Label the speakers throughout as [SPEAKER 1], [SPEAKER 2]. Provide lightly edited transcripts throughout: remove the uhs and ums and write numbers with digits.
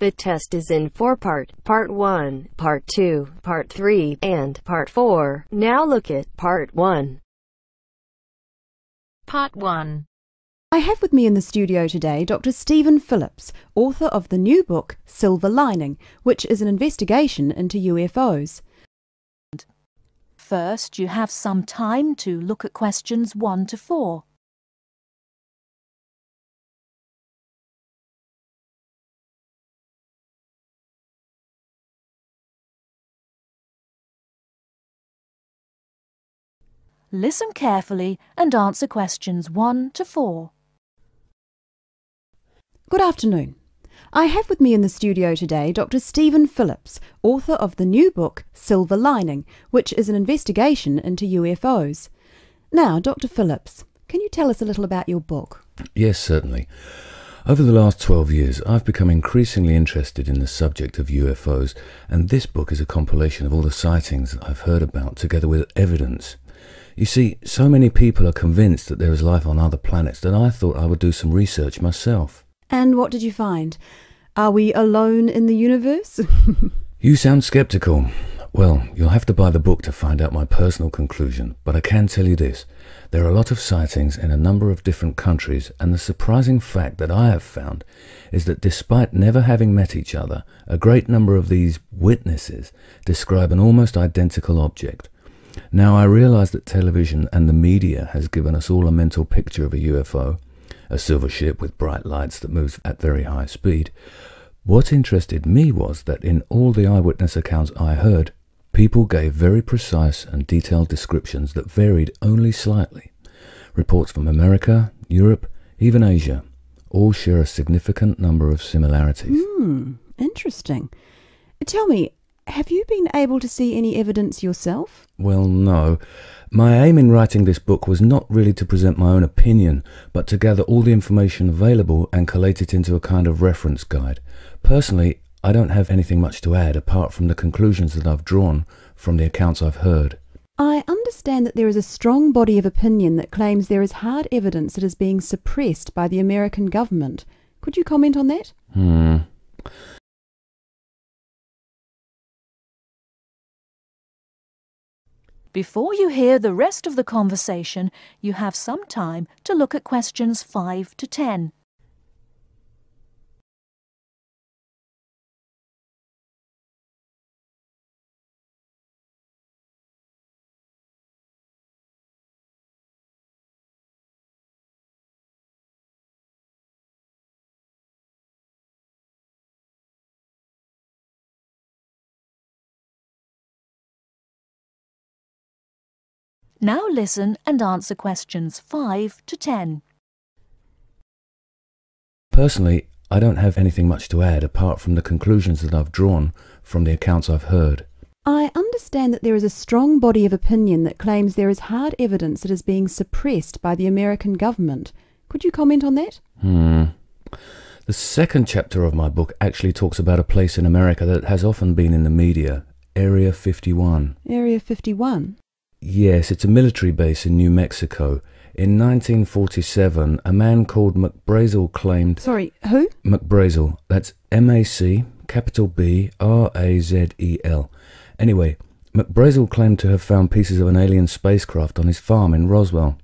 [SPEAKER 1] The test is in 4 parts: Part 1, Part 2, Part 3, and Part 4. Now look at Part 1. Part 1.
[SPEAKER 2] I have with me in the studio today Dr. Stephen Phillips, author of the new book Silver Lining, which is an investigation into UFOs.
[SPEAKER 3] First, you have some time to look at questions 1 to 4. Listen carefully and answer questions 1 to 4.
[SPEAKER 2] Good afternoon. I have with me in the studio today Dr. Stephen Phillips, author of the new book Silver Lining, which is an investigation into UFOs. Now, Dr. Phillips, can you tell us a little about your book?
[SPEAKER 4] Yes, certainly. Over the last 12 years, I've become increasingly interested in the subject of UFOs, and this book is a compilation of all the sightings that I've heard about, together with evidence. You see, so many people are convinced that there is life on other planets that I thought I would do some research myself.
[SPEAKER 2] And what did you find? Are we alone in the universe?
[SPEAKER 4] You sound skeptical. Well, you'll have to buy the book to find out my personal conclusion, but I can tell you this. There are a lot of sightings in a number of different countries, and the surprising fact that I have found is that despite never having met each other, a great number of these witnesses describe an almost identical object. Now, I realise that television and the media has given us all a mental picture of a UFO, a silver ship with bright lights that moves at very high speed. What interested me was that in all the eyewitness accounts I heard, people gave very precise and detailed descriptions that varied only slightly. Reports from America, Europe, even Asia, all share a significant number of similarities.
[SPEAKER 2] Interesting. Tell me, have you been able to see any evidence yourself?
[SPEAKER 4] Well, no. My aim in writing this book was not really to present my own opinion, but to gather all the information available and collate it into a kind of reference guide. Personally, I don't have anything much to add apart from the conclusions that I've drawn from the accounts I've heard.
[SPEAKER 2] I understand that there is a strong body of opinion that claims there is hard evidence that is being suppressed by the American government. Could you comment on that?
[SPEAKER 3] Before you hear the rest of the conversation, you have some time to look at questions 5 to 10. Now listen and answer questions 5 to 10.
[SPEAKER 4] Personally, I don't have anything much to add apart from the conclusions that I've drawn from the accounts I've heard.
[SPEAKER 2] I understand that there is a strong body of opinion that claims there is hard evidence that is being suppressed by the American government. Could you comment on that?
[SPEAKER 4] The second chapter of my book actually talks about a place in America that has often been in the media, Area 51.
[SPEAKER 2] Area 51?
[SPEAKER 4] Yes, it's a military base in New Mexico. In 1947, a man called McBrazel claimed...
[SPEAKER 2] Sorry, who?
[SPEAKER 4] McBrazel. That's M-A-C, capital B-R-A-Z-E-L. Anyway, McBrazel claimed to have found pieces of an alien spacecraft on his farm in Roswell.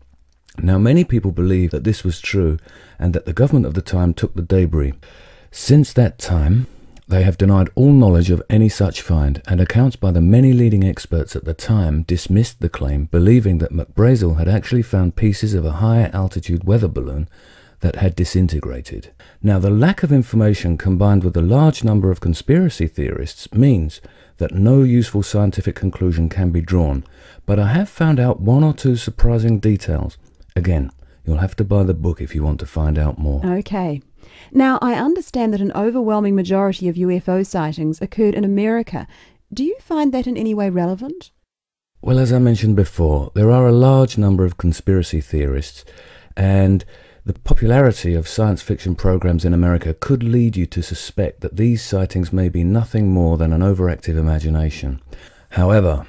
[SPEAKER 4] Now, many people believe that this was true and that the government of the time took the debris. Since that time, they have denied all knowledge of any such find, and accounts by the many leading experts at the time dismissed the claim, believing that McBrazel had actually found pieces of a higher altitude weather balloon that had disintegrated. Now, the lack of information combined with the large number of conspiracy theorists means that no useful scientific conclusion can be drawn, but I have found out 1 or 2 surprising details. Again, you'll have to buy the book if you want to find out more.
[SPEAKER 2] Okay. Now, I understand that an overwhelming majority of UFO sightings occurred in America. Do you find that in any way relevant?
[SPEAKER 4] Well, as I mentioned before, there are a large number of conspiracy theorists, and the popularity of science fiction programs in America could lead you to suspect that these sightings may be nothing more than an overactive imagination. However,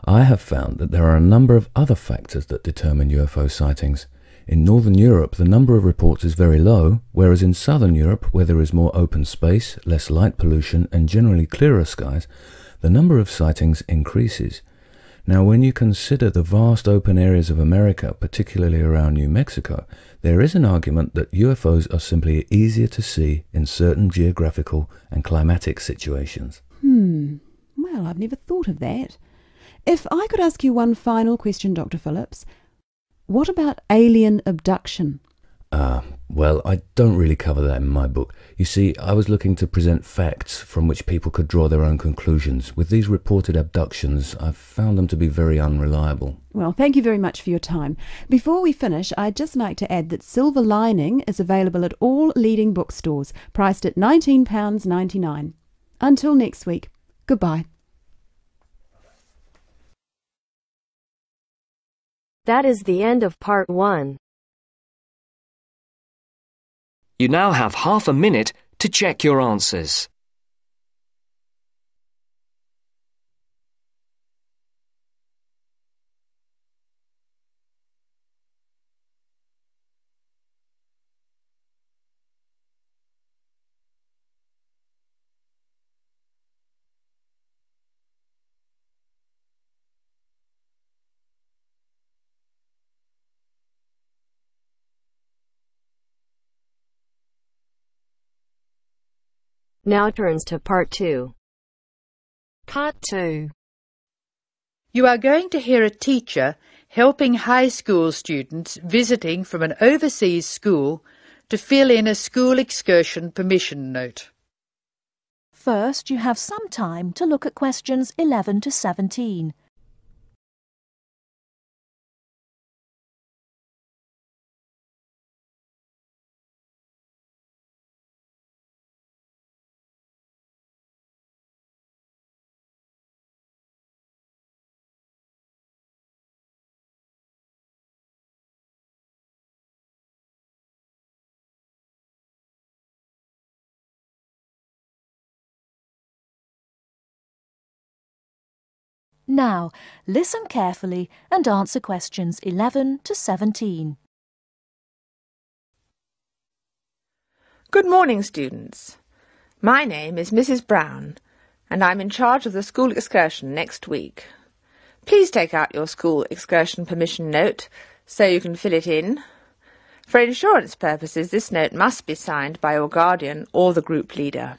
[SPEAKER 4] I have found that there are a number of other factors that determine UFO sightings. In Northern Europe, the number of reports is very low, whereas in Southern Europe, where there is more open space, less light pollution, and generally clearer skies, the number of sightings increases. Now, when you consider the vast open areas of America, particularly around New Mexico, there is an argument that UFOs are simply easier to see in certain geographical and climatic situations.
[SPEAKER 2] Well, I've never thought of that. If I could ask you one final question, Dr. Phillips, what about alien abduction?
[SPEAKER 4] Well, I don't really cover that in my book. You see, I was looking to present facts from which people could draw their own conclusions. With these reported abductions, I've found them to be very unreliable.
[SPEAKER 2] Well, thank you very much for your time. Before we finish, I'd just like to add that Silver Lining is available at all leading bookstores, priced at £19.99. Until next week, goodbye.
[SPEAKER 1] That is the end of part 1.
[SPEAKER 5] You now have half a minute to check your answers.
[SPEAKER 1] Now turns to part 2.
[SPEAKER 6] Part 2. You are going to hear a teacher helping high school students visiting from an overseas school to fill in a school excursion permission note.
[SPEAKER 3] First, you have some time to look at questions 11 to 17. Now, listen carefully and answer questions 11 to 17.
[SPEAKER 7] Good morning, students. My name is Mrs. Brown, and I'm in charge of the school excursion next week. Please take out your school excursion permission note so you can fill it in. For insurance purposes, this note must be signed by your guardian or the group leader.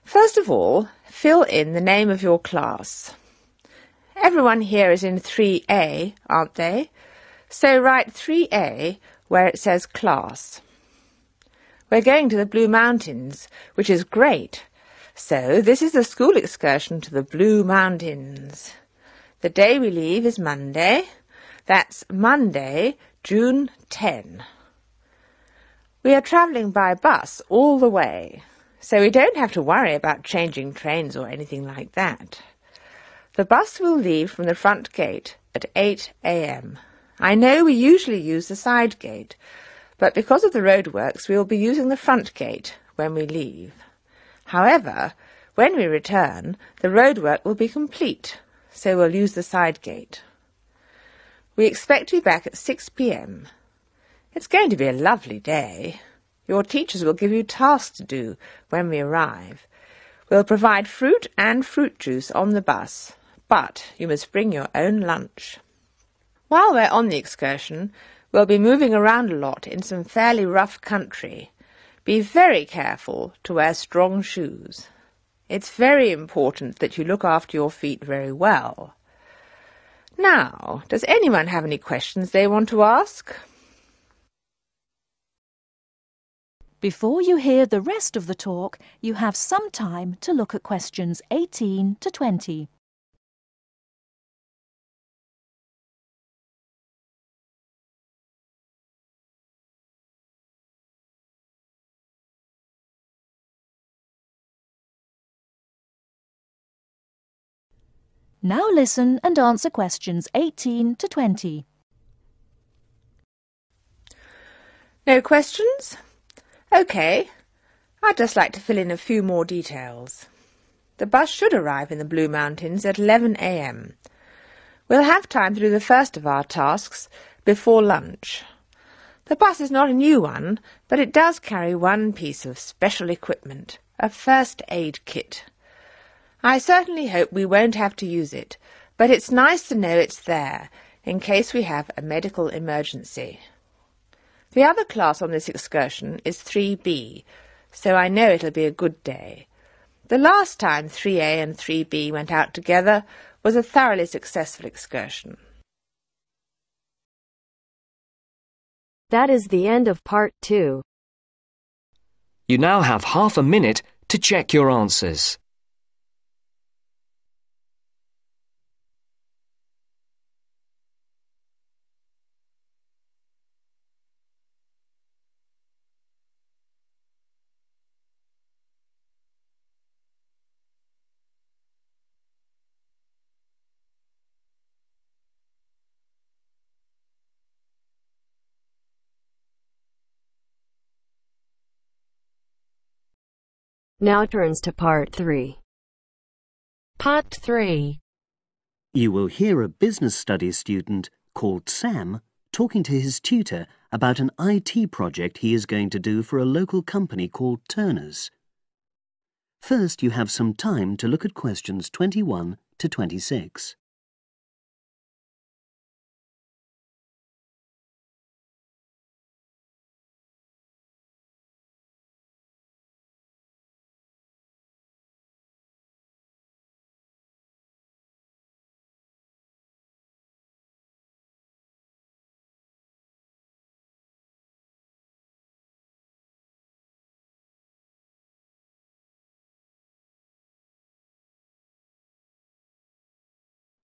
[SPEAKER 7] First of all, fill in the name of your class. Everyone here is in 3A, aren't they? So write 3A where it says class. We're going to the Blue Mountains, which is great. So this is the school excursion to the Blue Mountains. The day we leave is Monday. That's Monday, June 10. We are travelling by bus all the way, so we don't have to worry about changing trains or anything like that. The bus will leave from the front gate at 8 a.m. I know we usually use the side gate, but because of the roadworks we will be using the front gate when we leave. However, when we return, the roadwork will be complete, so we'll use the side gate. We expect to be back at 6 p.m. It's going to be a lovely day. Your teachers will give you tasks to do when we arrive. We'll provide fruit and fruit juice on the bus, but you must bring your own lunch. While we're on the excursion, we'll be moving around a lot in some fairly rough country. Be very careful to wear strong shoes. It's very important that you look after your feet very well. Now, does anyone have any questions they want to ask?
[SPEAKER 3] Before you hear the rest of the talk, you have some time to look at questions 18 to 20. Now listen and answer questions 18 to 20.
[SPEAKER 7] No questions? OK. I'd just like to fill in a few more details. The bus should arrive in the Blue Mountains at 11 a.m. We'll have time to do the first of our tasks before lunch. The bus is not a new one, but it does carry one piece of special equipment, a first aid kit. I certainly hope we won't have to use it, but it's nice to know it's there, in case we have a medical emergency. The other class on this excursion is 3B, so I know it'll be a good day. The last time 3A and 3B went out together was a thoroughly successful excursion.
[SPEAKER 1] That is the end of part 2.
[SPEAKER 5] You now have half a minute to check your answers.
[SPEAKER 1] Now turns to part 3. Part 3.
[SPEAKER 8] You will hear a business studies student called Sam talking to his tutor about an IT project he is going to do for a local company called Turner's. First, you have some time to look at questions 21 to 26.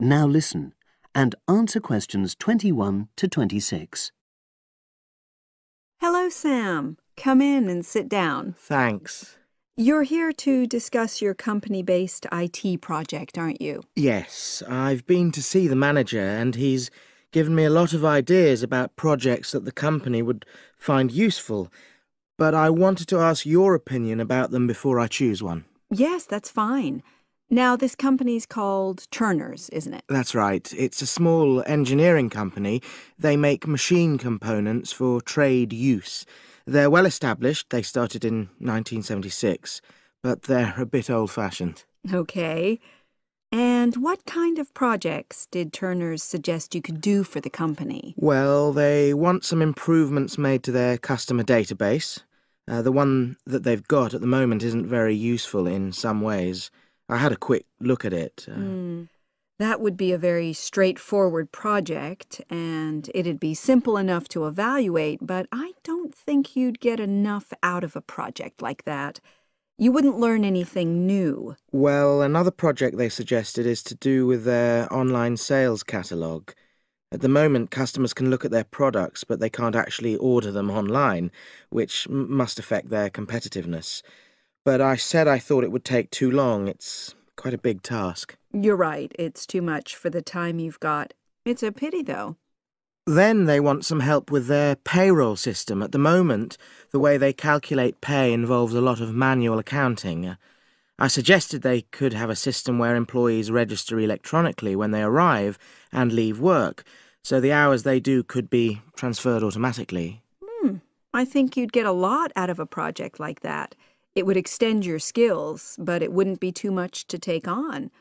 [SPEAKER 8] Now listen and answer questions 21 to 26.
[SPEAKER 9] Hello, Sam. Come in and sit down.
[SPEAKER 10] Thanks.
[SPEAKER 9] You're here to discuss your company-based IT project, aren't you?
[SPEAKER 10] Yes, I've been to see the manager and he's given me a lot of ideas about projects that the company would find useful, but I wanted to ask your opinion about them before I choose one.
[SPEAKER 9] Yes, that's fine. Now, this company's called Turner's, isn't it?
[SPEAKER 10] That's right. It's a small engineering company. They make machine components for trade use. They're well established. They started in 1976, but they're a bit old-fashioned.
[SPEAKER 9] Okay. And what kind of projects did Turner's suggest you could do for the company?
[SPEAKER 10] Well, they want some improvements made to their customer database. The one that they've got at the moment isn't very useful in some ways. I had a quick look at it.
[SPEAKER 9] That would be a very straightforward project, and it'd be simple enough to evaluate, but I don't think you'd get enough out of a project like that. You wouldn't learn anything new.
[SPEAKER 10] Well, another project they suggested is to do with their online sales catalogue. At the moment, customers can look at their products, but they can't actually order them online, which must affect their competitiveness. But I said I thought it would take too long. It's quite a big task.
[SPEAKER 9] You're right. It's too much for the time you've got. It's a pity, though.
[SPEAKER 10] Then they want some help with their payroll system. At the moment, the way they calculate pay involves a lot of manual accounting. I suggested they could have a system where employees register electronically when they arrive and leave work, so the hours they do could be transferred automatically.
[SPEAKER 9] I think you'd get a lot out of a project like that. It would extend your skills, but it wouldn't be too much to take on.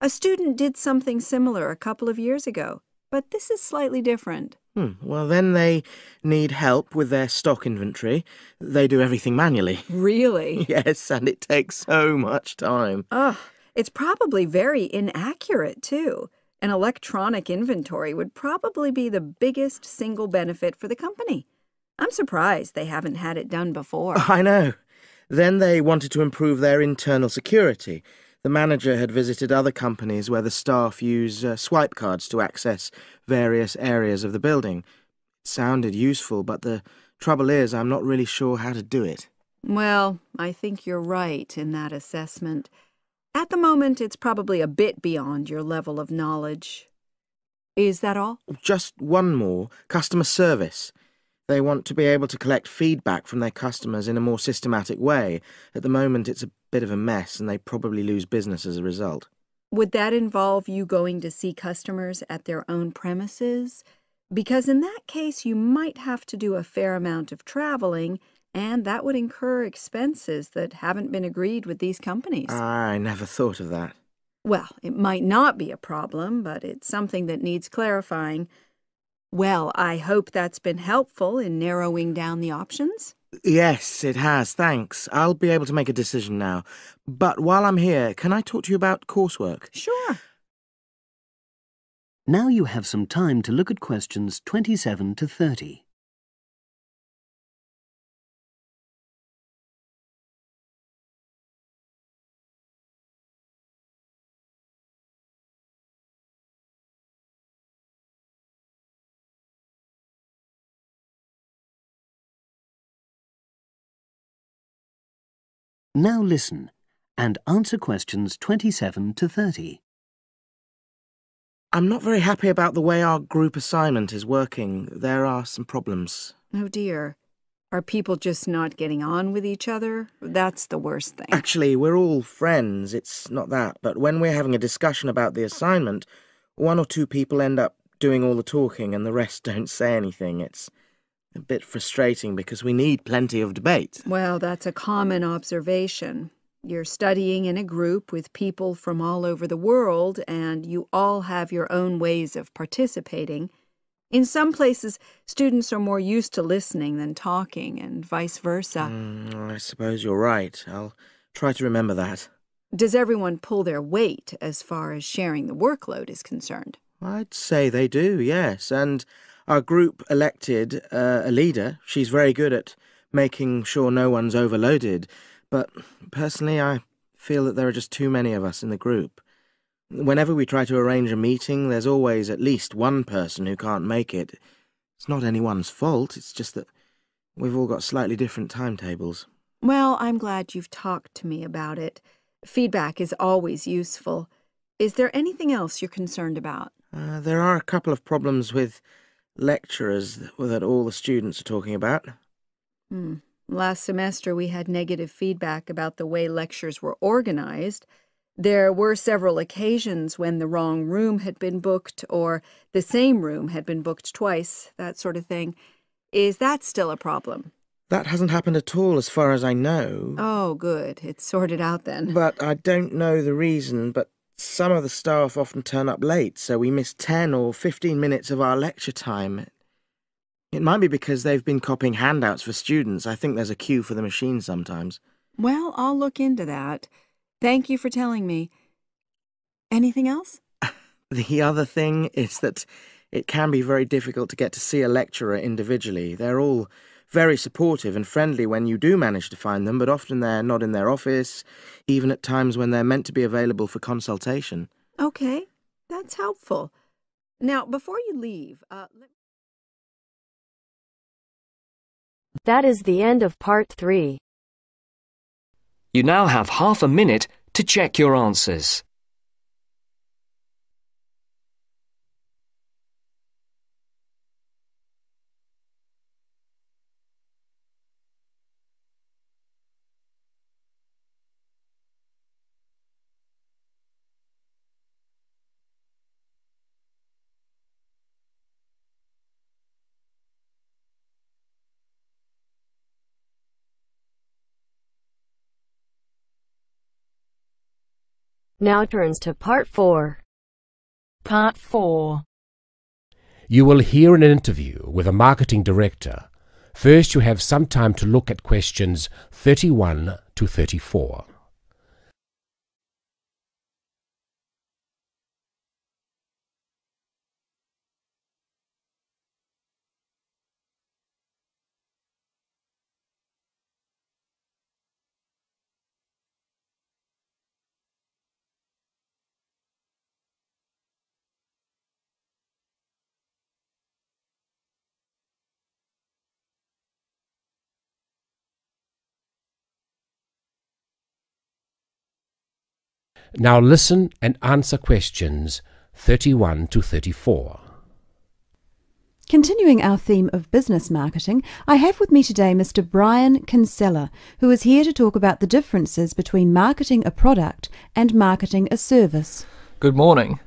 [SPEAKER 9] A student did something similar a couple of years ago, but this is slightly different.
[SPEAKER 10] Well, then they need help with their stock inventory. They do everything manually.
[SPEAKER 9] Really?
[SPEAKER 10] Yes, and it takes so much time.
[SPEAKER 9] It's probably very inaccurate, too. An electronic inventory would probably be the biggest single benefit for the company. I'm surprised they haven't had it done before.
[SPEAKER 10] I know. Then they wanted to improve their internal security. The manager had visited other companies where the staff use swipe cards to access various areas of the building. It sounded useful, but the trouble is I'm not really sure how to do it.
[SPEAKER 9] Well, I think you're right in that assessment. At the moment, it's probably a bit beyond your level of knowledge. Is that all?
[SPEAKER 10] Just one more. Customer service. They want to be able to collect feedback from their customers in a more systematic way. At the moment, it's a bit of a mess, and they probably lose business as a result.
[SPEAKER 9] Would that involve you going to see customers at their own premises? Because in that case you might have to do a fair amount of traveling, and that would incur expenses that haven't been agreed with these companies.
[SPEAKER 10] I never thought of that.
[SPEAKER 9] Well, it might not be a problem, but it's something that needs clarifying. Well, I hope that's been helpful in narrowing down the options.
[SPEAKER 10] Yes, it has, thanks. I'll be able to make a decision now. But while I'm here, can I talk to you about coursework?
[SPEAKER 9] Sure.
[SPEAKER 8] Now you have some time to look at questions 27 to 30. Now listen and answer questions 27 to 30.
[SPEAKER 10] I'm not very happy about the way our group assignment is working. There are some problems.
[SPEAKER 9] Oh dear. Are people just not getting on with each other? That's the worst thing.
[SPEAKER 10] Actually, we're all friends. It's not that. But when we're having a discussion about the assignment, one or two people end up doing all the talking and the rest don't say anything. It's a bit frustrating because we need plenty of debate.
[SPEAKER 9] Well, that's a common observation. You're studying in a group with people from all over the world, and you all have your own ways of participating. In some places, students are more used to listening than talking, and vice versa.
[SPEAKER 10] I suppose you're right. I'll try to remember that.
[SPEAKER 9] Does everyone pull their weight as far as sharing the workload is concerned?
[SPEAKER 10] I'd say they do, yes. And our group elected a leader. She's very good at making sure no one's overloaded. But personally, I feel that there are just too many of us in the group. Whenever we try to arrange a meeting, there's always at least one person who can't make it. It's not anyone's fault, it's just that we've all got slightly different timetables.
[SPEAKER 9] Well, I'm glad you've talked to me about it. Feedback is always useful. Is there anything else you're concerned about?
[SPEAKER 10] There are a couple of problems with lecturers that all the students are talking about.
[SPEAKER 9] Last semester we had negative feedback about the way lectures were organized. There were several occasions when the wrong room had been booked or the same room had been booked twice, that sort of thing. Is that still a problem?
[SPEAKER 10] That hasn't happened at all as far as I know.
[SPEAKER 9] Oh, good. It's sorted out then.
[SPEAKER 10] But I don't know the reason, but some of the staff often turn up late, so we miss 10 or 15 minutes of our lecture time. It might be because they've been copying handouts for students. I think there's a queue for the machine sometimes.
[SPEAKER 9] Well, I'll look into that. Thank you for telling me. Anything else?
[SPEAKER 10] The other thing is that it can be very difficult to get to see a lecturer individually. They're all very supportive and friendly when you do manage to find them, but often they're not in their office, even at times when they're meant to be available for consultation.
[SPEAKER 9] Okay, that's helpful. Now, before you leave,
[SPEAKER 1] That is the end of part 3.
[SPEAKER 5] You now have half a minute to check your answers.
[SPEAKER 1] Now turns to part 4.
[SPEAKER 3] Part 4.
[SPEAKER 11] You will hear an interview with a marketing director. First, you have some time to look at questions 31 to 34. Now listen and answer questions 31 to 34.
[SPEAKER 2] Continuing our theme of business marketing, I have with me today Mr. Brian Kinsella, who is here to talk about the differences between marketing a product and marketing a service.
[SPEAKER 12] Good morning.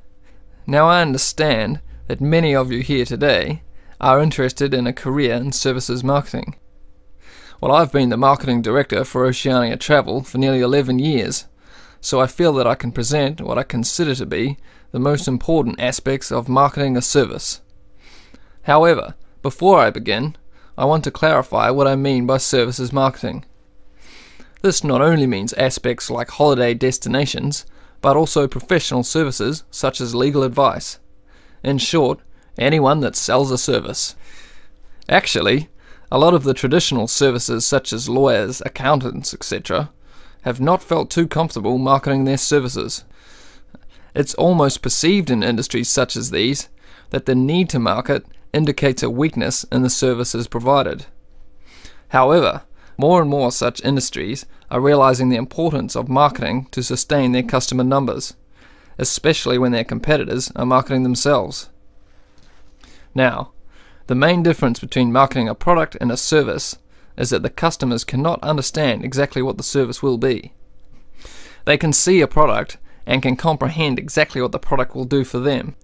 [SPEAKER 12] Now I understand that many of you here today are interested in a career in services marketing. Well, I've been the marketing director for Oceania Travel for nearly 11 years, so I feel that I can present what I consider to be the most important aspects of marketing a service. However, before I begin, I want to clarify what I mean by services marketing. This not only means aspects like holiday destinations, but also professional services such as legal advice. In short, anyone that sells a service. Actually, a lot of the traditional services such as lawyers, accountants, etc. have not felt too comfortable marketing their services. It's almost perceived in industries such as these that the need to market indicates a weakness in the services provided. However, more and more such industries are realizing the importance of marketing to sustain their customer numbers, especially when their competitors are marketing themselves. Now, the main difference between marketing a product and a service is that the customers cannot understand exactly what the service will be. They can see a product and can comprehend exactly what the product will do for them.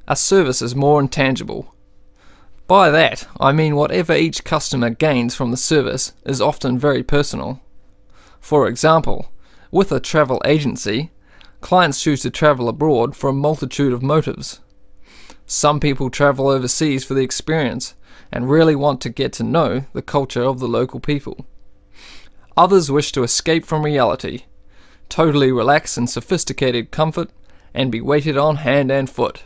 [SPEAKER 12] A service is more intangible. By that, I mean whatever each customer gains from the service is often very personal. For example, with a travel agency, clients choose to travel abroad for a multitude of motives. Some people travel overseas for the experience and really want to get to know the culture of the local people. Others wish to escape from reality, totally relax in sophisticated comfort, and be waited on hand and foot.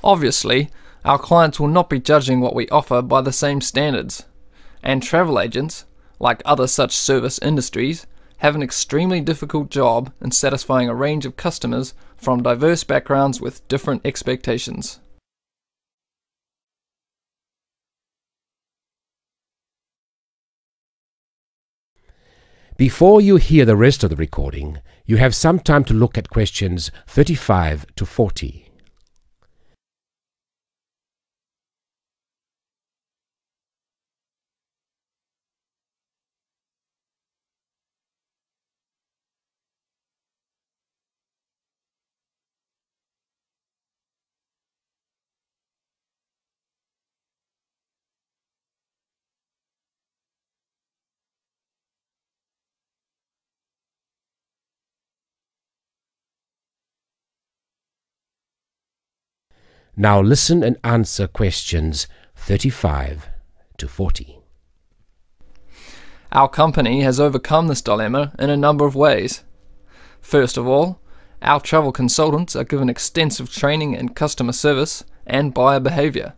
[SPEAKER 12] Obviously, our clients will not be judging what we offer by the same standards, and travel agents, like other such service industries, have an extremely difficult job in satisfying a range of customers from diverse backgrounds with different expectations.
[SPEAKER 11] Before you hear the rest of the recording, you have some time to look at questions 35 to 40. Now listen and answer questions 35 to 40.
[SPEAKER 12] Our company has overcome this dilemma in a number of ways. First of all, our travel consultants are given extensive training in customer service and buyer behavior.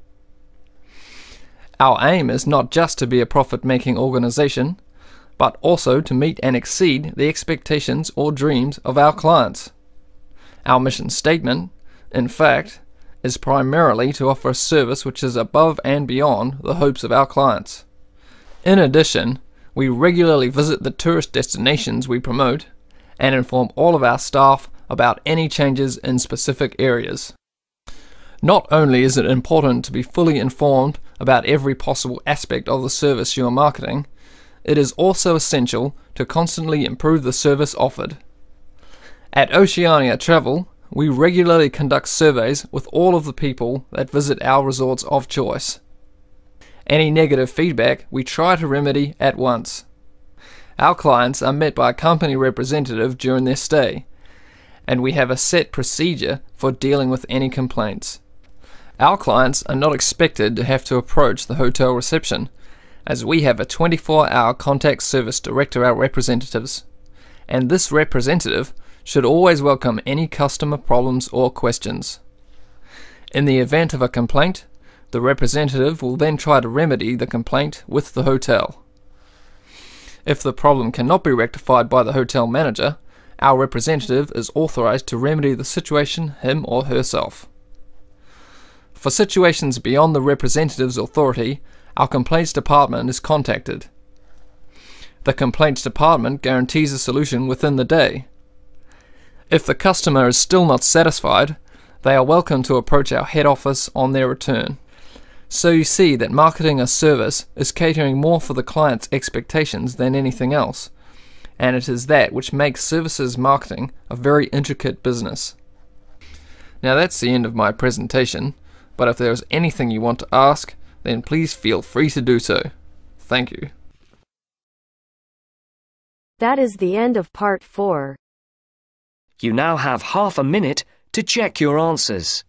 [SPEAKER 12] Our aim is not just to be a profit-making organization, but also to meet and exceed the expectations or dreams of our clients. Our mission statement, in fact, is primarily to offer a service which is above and beyond the hopes of our clients. In addition, we regularly visit the tourist destinations we promote and inform all of our staff about any changes in specific areas. Not only is it important to be fully informed about every possible aspect of the service you are marketing, it is also essential to constantly improve the service offered. At Oceania Travel, we regularly conduct surveys with all of the people that visit our resorts of choice. Any negative feedback we try to remedy at once. Our clients are met by a company representative during their stay, and we have a set procedure for dealing with any complaints. Our clients are not expected to have to approach the hotel reception, as we have a 24-hour contact service direct to our representatives, and this representative should always welcome any customer problems or questions. In the event of a complaint, the representative will then try to remedy the complaint with the hotel. If the problem cannot be rectified by the hotel manager, our representative is authorized to remedy the situation him or herself. For situations beyond the representative's authority, our complaints department is contacted. The complaints department guarantees a solution within the day. If the customer is still not satisfied, they are welcome to approach our head office on their return. So you see that marketing a service is catering more for the client's expectations than anything else, and it is that which makes services marketing a very intricate business. Now that's the end of my presentation, but if there is anything you want to ask, then please feel free to do so. Thank you.
[SPEAKER 1] That is the end of part 4.
[SPEAKER 5] You now have half a minute to check your answers.